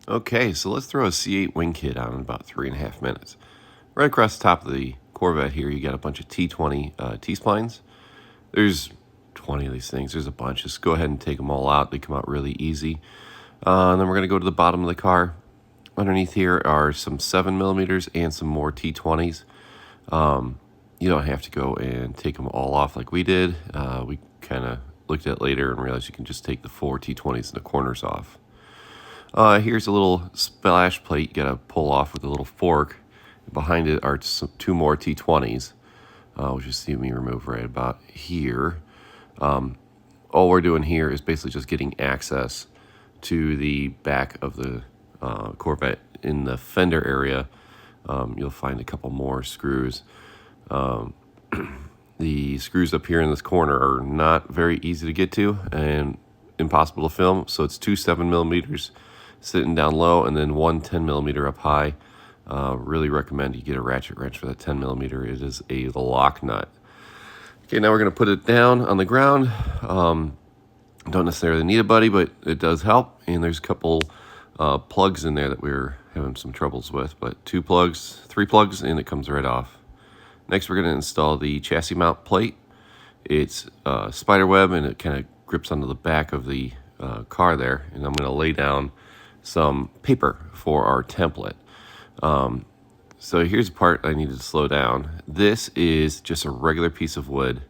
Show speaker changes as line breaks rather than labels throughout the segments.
Okay, so let's throw a C8 wing kit on in about 3.5 minutes. Right across the top of the Corvette here, you got a bunch of T20 T-splines. There's 20 of these things. There's a bunch. Just go ahead and take them all out. They come out really easy. And then we're going to go to the bottom of the car. Underneath here are some 7mm and some more T20s. You don't have to go and take them all off like we did. We kind of looked at it later and realized you can just take the 4 T20s in the corners off. Here's a little splash plate you got to pull off with a little fork. Behind it are two more T20s, which you see me remove right about here. All we're doing here is basically just getting access to the back of the Corvette. In the fender area, you'll find a couple more screws. The screws up here in this corner are not very easy to get to and impossible to film, so it's two 7mm sitting down low and then one 10mm up high. Really recommend you get a ratchet wrench for that 10mm. It is a lock nut. Okay, now we're going to put it down on the ground. Don't necessarily need a buddy, but it does help. And there's a couple plugs in there that we're having some troubles with, but 2 plugs, 3 plugs, and it comes right off. Next, we're going to install the chassis mount plate. It's spider web, and it kind of grips onto the back of the car there. And I'm going to lay down some paper for our template. So here's the part I needed to slow down. This is just a regular piece of wood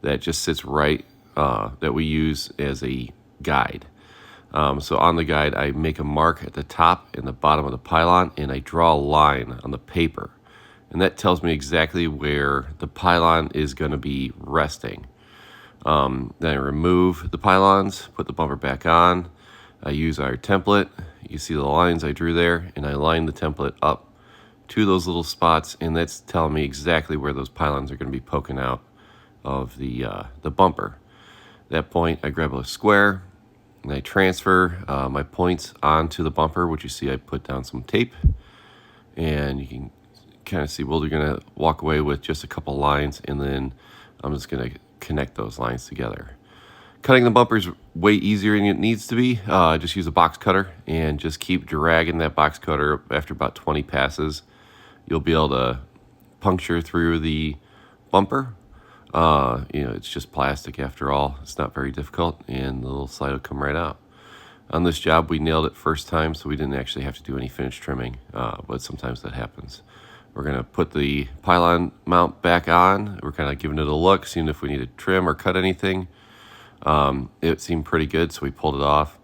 that just sits right, that we use as a guide. So on the guide, I make a mark at the top and the bottom of the pylon, and I draw a line on the paper. And that tells me exactly where the pylon is going to be resting. Then I remove the pylons, put the bumper back on. I use our template. You see the lines I drew there, and I line the template up to those little spots, and that's telling me exactly where those pylons are going to be poking out of the bumper. At that point, I grab a square, and I transfer my points onto the bumper, which you see I put down some tape, and you can kind of see, well, you're going to walk away with just a couple lines, and then I'm just going to connect those lines together. Cutting the bumper is way easier than it needs to be. Just use a box cutter and just keep dragging that box cutter. After about 20 passes, you'll be able to puncture through the bumper. It's just plastic after all. It's not very difficult, and the little slide will come right out. On this job, we nailed it first time, so we didn't actually have to do any finish trimming, but sometimes that happens. We're going to put the pylon mount back on. We're kind of giving it a look, seeing if we need to trim or cut anything. It seemed pretty good, so we pulled it off.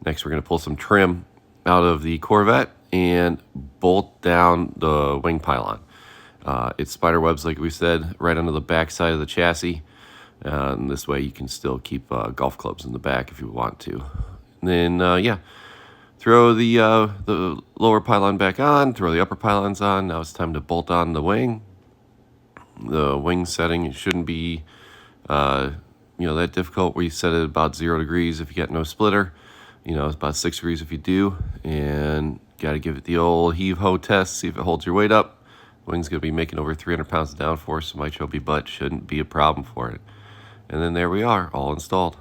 Next, we're going to pull some trim out of the Corvette and bolt down the wing pylon. It's spider webs, like we said, right under the back side of the chassis. And this way you can still keep golf clubs in the back if you want to. And then, throw the lower pylon back on, throw the upper pylons on. Now it's time to bolt on the wing. The wing setting shouldn't be that difficult. We set it about 0 degrees if you got no splitter. It's about 6 degrees if you do. And got to give it the old heave-ho test, see if it holds your weight up. The wing's going to be making over 300 pounds of downforce, so my chubby butt shouldn't be a problem for it. And then there we are, all installed.